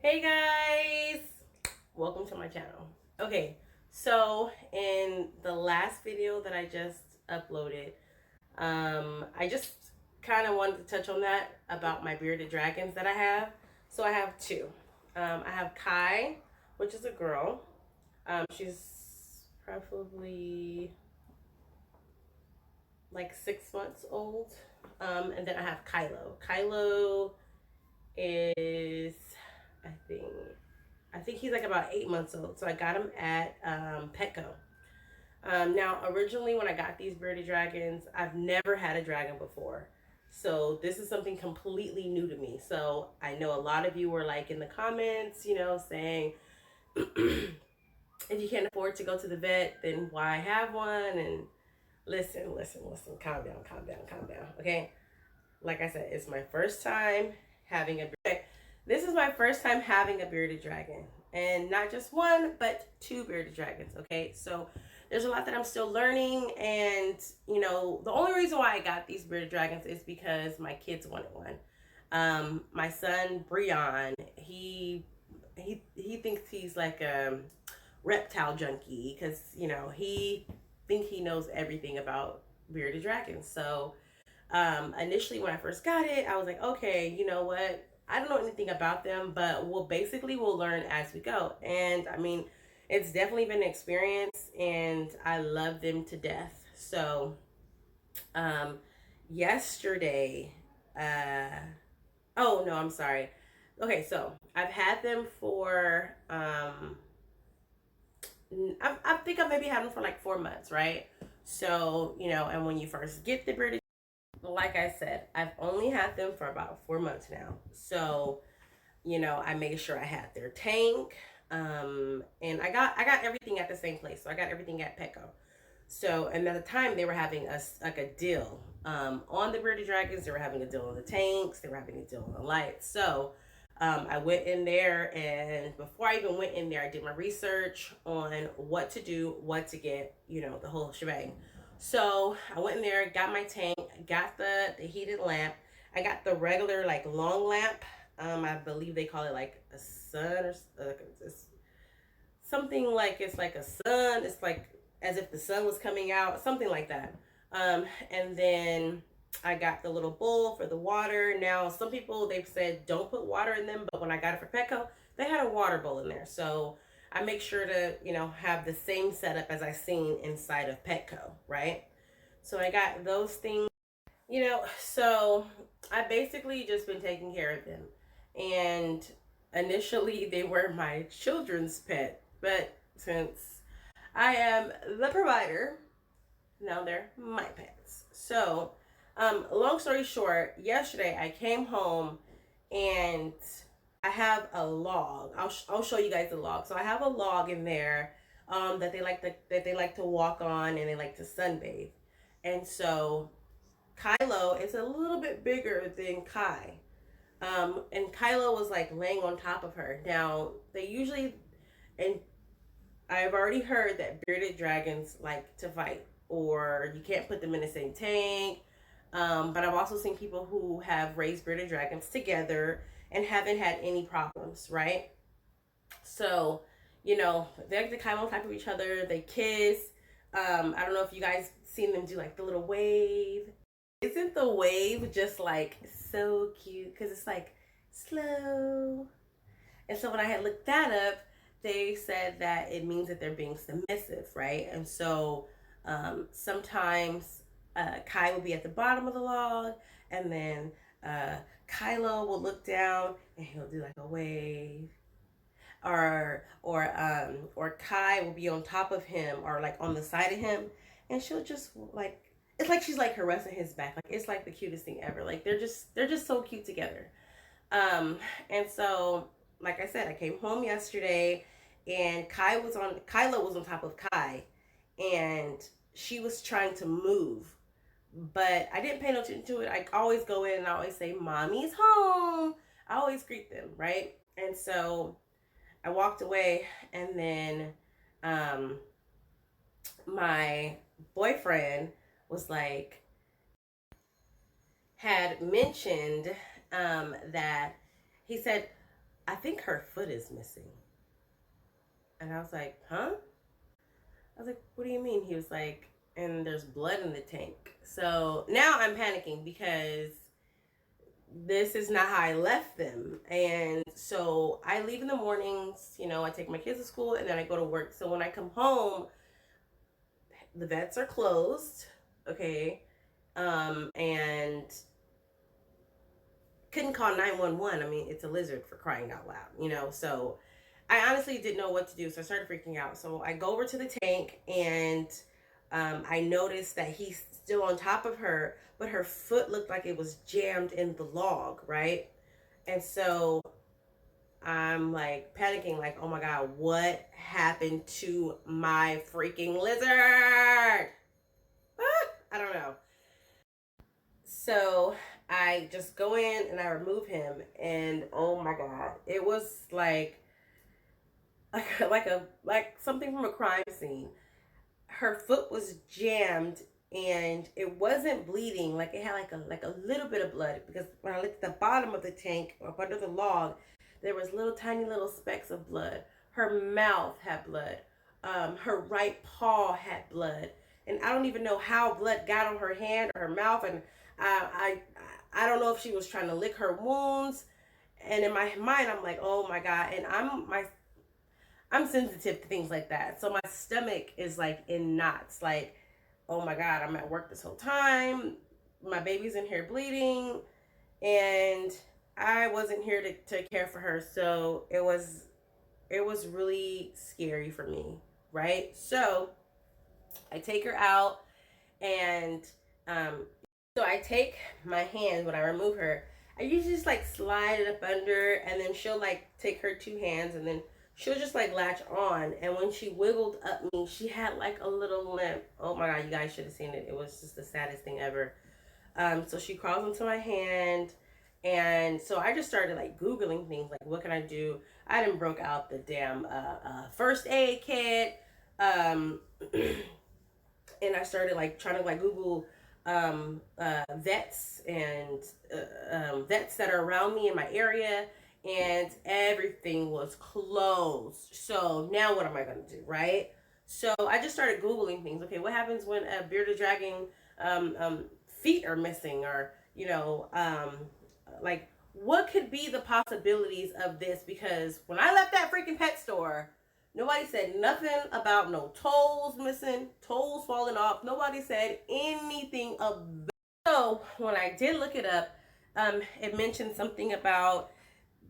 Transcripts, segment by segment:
Hey guys, welcome to my channel. Okay, so in the last video that I just uploaded, I just kind of wanted to touch on that about my bearded dragons that I have. So I have two. I have Kai, which is a girl. She's probably like 6 months old. And then I have Kylo. Kylo is, I think, I think he's like about 8 months old. So I got him at Petco. Now, originally when I got these bearded dragons, I've never had a dragon before. So this is something completely new to me. So I know a lot of you were like in the comments, saying, if you can't afford to go to the vet, then why have one? And listen, calm down. Okay. Like I said, it's my first time having a this is my first time having a bearded dragon, and not just one, but two bearded dragons. Okay, so there's a lot that I'm still learning, and the only reason why I got these bearded dragons is because my kids wanted one. My son Breon, he thinks he's like a reptile junkie because he think he knows everything about bearded dragons. So initially when I first got it, I was like, okay, you know what? I don't know anything about them, but we'll learn as we go. And I mean, it's definitely been an experience, and I love them to death. So, um, yesterday, oh no, I'm sorry. Okay, so I've had them for, I think I maybe had them for like 4 months, right? So, and when you first get the British, like I said, I've only had them for about 4 months now. So, I made sure I had their tank. And I got everything at the same place. So I got everything at Petco. So, and at the time they were having a deal. On the Bearded Dragons, they were having a deal on the tanks, they were having a deal on the lights. So I went in there, and before I even went in there, I did my research on what to do, what to get, the whole shebang. So I went in there, got my tank, got the heated lamp. I got the regular like long lamp. I believe they call it like a sun or something, like it's like a sun. It's like as if the sun was coming out, something like that. And then I got the little bowl for the water. Now, some people, they've said don't put water in them, but when I got it for Petco, they had a water bowl in there. So I make sure to, have the same setup as I seen inside of Petco, right? So I got those things, so I basically just been taking care of them. And initially they were my children's pet, but since I am the provider, now they're my pets. So, long story short, yesterday I came home and I have a log. I'll show you guys the log. So I have a log in there that they like to walk on, and they like to sunbathe. And so Kylo is a little bit bigger than Kai. And Kylo was like laying on top of her. Now, they usually, and I've already heard that bearded dragons like to fight, or you can't put them in the same tank. But I've also seen people who have raised bearded dragons together and haven't had any problems, right? So, they like to climb on top of each other, they kiss. I don't know if you guys seen them do like the little wave. Isn't the wave just like so cute? Because it's like slow. And so when I had looked that up, they said that it means that they're being submissive, right? And so sometimes Kai will be at the bottom of the log, and then Kylo will look down and he'll do like a wave, or Kai will be on top of him or like on the side of him, and she'll just like, it's like she's like caressing his back. Like it's like the cutest thing ever. Like they're just so cute together. And so like I said, I came home yesterday, and Kyla was on top of Kai, and she was trying to move, but I didn't pay no attention to it. I always go in and I always say, "Mommy's home." I always greet them, right? And so I walked away, and then um, my boyfriend was like, had mentioned that he said, I think her foot is missing. And I was like, huh? I was like, what do you mean? He was like, and there's blood in the tank. So now I'm panicking because this is not how I left them. And so I leave in the mornings, you know, I take my kids to school and then I go to work. So when I come home, the vets are closed. Okay. And couldn't call 911. I mean, it's a lizard, for crying out loud, you know? So I honestly didn't know what to do. So I started freaking out. So I go over to the tank and I noticed that he's still on top of her, but her foot looked like it was jammed in the log, right? And so I'm like panicking, like, oh my God, what happened to my freaking lizard? Ah, I don't know. So I just go in and I remove him, and oh my God, it was like something from a crime scene. Her foot was jammed and it wasn't bleeding. Like it had like a little bit of blood, because when I looked at the bottom of the tank up under the log, there was little tiny little specks of blood. Her mouth had blood. Her right paw had blood, and I don't even know how blood got on her hand or her mouth. And I I don't know if she was trying to lick her wounds. And in my mind, I'm like, oh my God. And I'm sensitive to things like that. So my stomach is like in knots. Like, oh my God, I'm at work this whole time. My baby's in here bleeding, and I wasn't here to care for her. So it was really scary for me, right? So I take her out, and um so I take my hand when I remove her. I usually just like slide it up under, and then she'll like take her two hands, and then she'll just like latch on. And when she wiggled up me, she had like a little limp. Oh my God, you guys should have seen it. It was just the saddest thing ever. So she crawls into my hand, and so I just started like Googling things like, what can I do? I done broke out the damn first aid kit. Um, and I started like trying to like Google vets and vets that are around me in my area, and everything was closed. So now what am I gonna do, right? So I just started Googling things. Okay, what happens when a bearded dragon feet are missing, or like what could be the possibilities of this? Because when I left that freaking pet store, nobody said nothing about no toes missing, toes falling off. Nobody said anything of that. So when I did look it up, it mentioned something about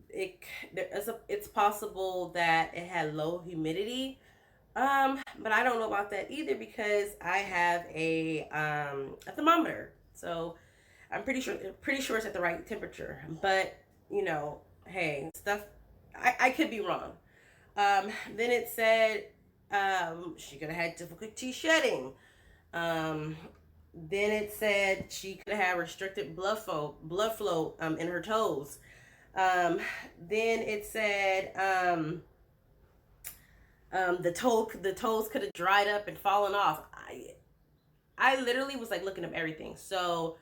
it. It's possible that it had low humidity. But I don't know about that either, because I have a thermometer. So I'm pretty sure it's at the right temperature. But you know, hey, stuff. I could be wrong. Then it said she could have had difficulty shedding. Um, then it said she could have had restricted blood flow in her toes. Um, then it said the toes could have dried up and fallen off. I literally was like looking up everything. So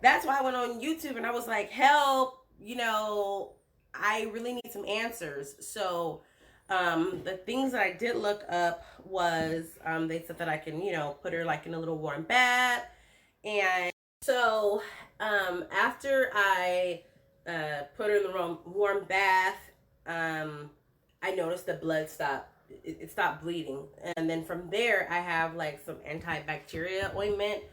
that's why I went on YouTube and I was like, help, you know, I really need some answers. So the things that I did look up was they said that I can, you know, put her like in a little warm bath. And so after I put her in the warm bath, I noticed the blood stopped. It stopped bleeding. And then from there, I have like some antibacterial ointment.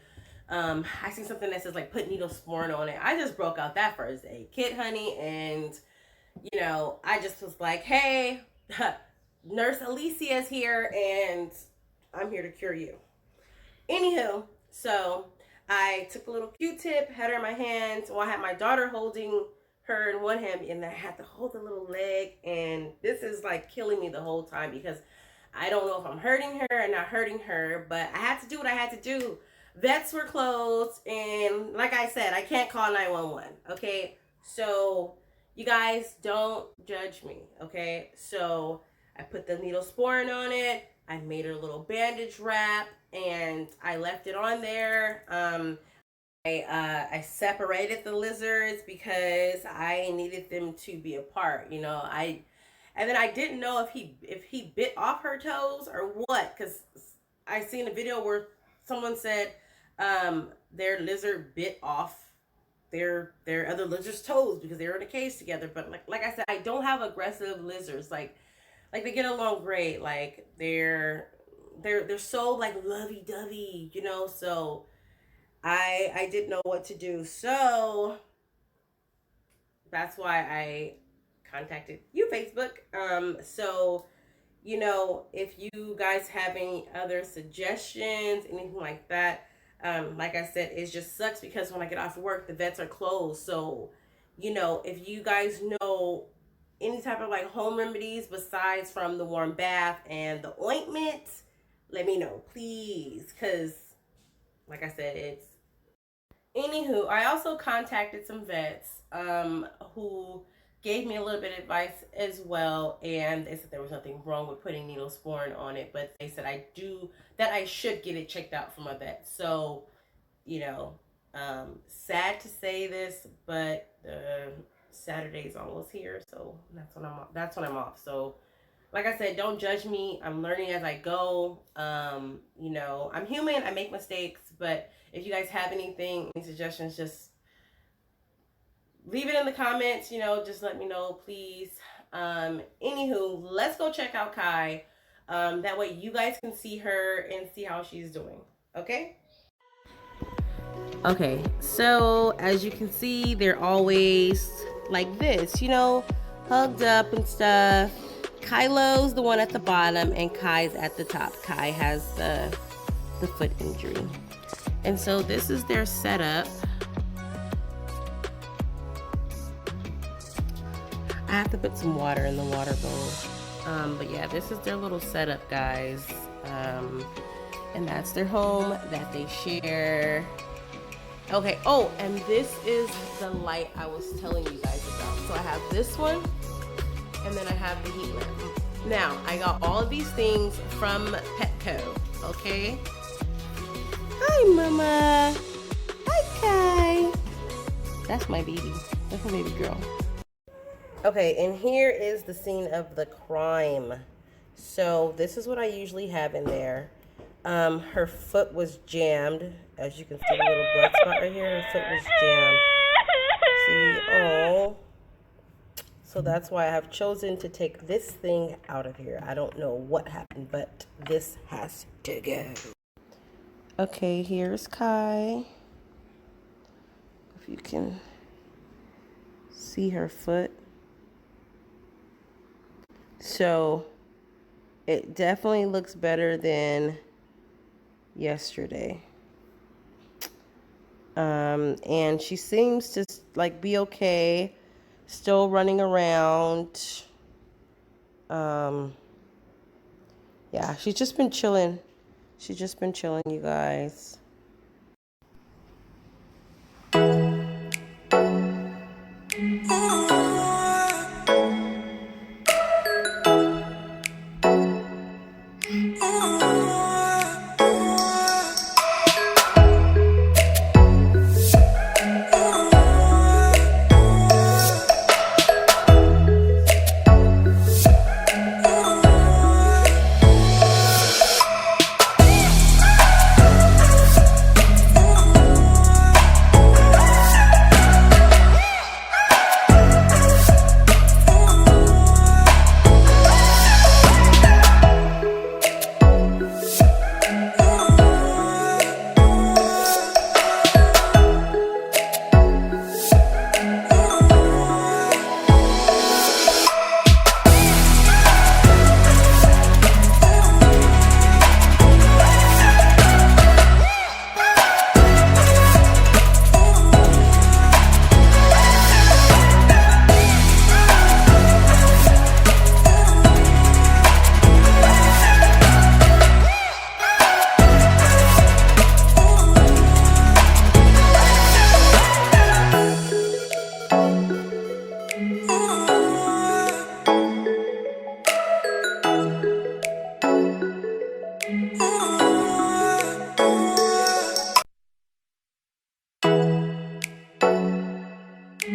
I see something that says like put needlesporin on it. I just broke out that first aid kit, honey, and you know, I just was like, hey, Nurse Alicia's here, and I'm here to cure you. Anywho, so I took a little Q-tip, had her in my hands, while I had my daughter holding her in one hand, and I had to hold the little leg, and this is like killing me the whole time, because I don't know if I'm hurting her or not hurting her, but I had to do what I had to do. Vets were closed, and like I said, I can't call 911, okay? So you guys don't judge me, okay? So I put the needlesporin on it. I made her a little bandage wrap, and I left it on there. I separated the lizards because I needed them to be apart. And then I didn't know if he bit off her toes or what, because I seen a video where someone said their lizard bit off their other lizard's toes because they were in a cage together. But like I said, I don't have aggressive lizards. Like they get along great. Like they're so like lovey dovey, So I didn't know what to do. So that's why I contacted you, Facebook. So if you guys have any other suggestions, anything like that, like I said, it just sucks because when I get off work, the vets are closed. So, if you guys know any type of like home remedies besides from the warm bath and the ointment, let me know, please. Because, like I said, it's... Anywho, I also contacted some vets who gave me a little bit of advice as well, and they said there was nothing wrong with putting needlesporin on it, but they said I should get it checked out from a vet. So, sad to say this, but Saturday's almost here, so that's when I'm off. So, like I said, don't judge me. I'm learning as I go. I'm human. I make mistakes, but if you guys have any suggestions, just leave it in the comments, just let me know, please. Anywho, let's go check out Kai. That way you guys can see her and see how she's doing. Okay? Okay, so as you can see, they're always like this, hugged up and stuff. Kylo's the one at the bottom and Kai's at the top. Kai has the foot injury. And so this is their setup. I have to put some water in the water bowl. But yeah, this is their little setup, guys. And that's their home that they share. Okay, oh, and this is the light I was telling you guys about. So I have this one, and then I have the heat lamp. Now, I got all of these things from Petco, okay? Hi, Mama. Hi, Kai. That's my baby. That's my baby girl. Okay, and here is the scene of the crime. So this is what I usually have in there. Her foot was jammed. As you can see, the little blood spot right here. Her foot was jammed. See? Oh. So that's why I have chosen to take this thing out of here. I don't know what happened, but this has to go. Okay, here's Kai. If you can see her foot. So it definitely looks better than yesterday. And she seems to like be okay, still running around. Yeah, she's just been chilling. She's just been chilling, you guys.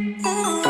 Oh.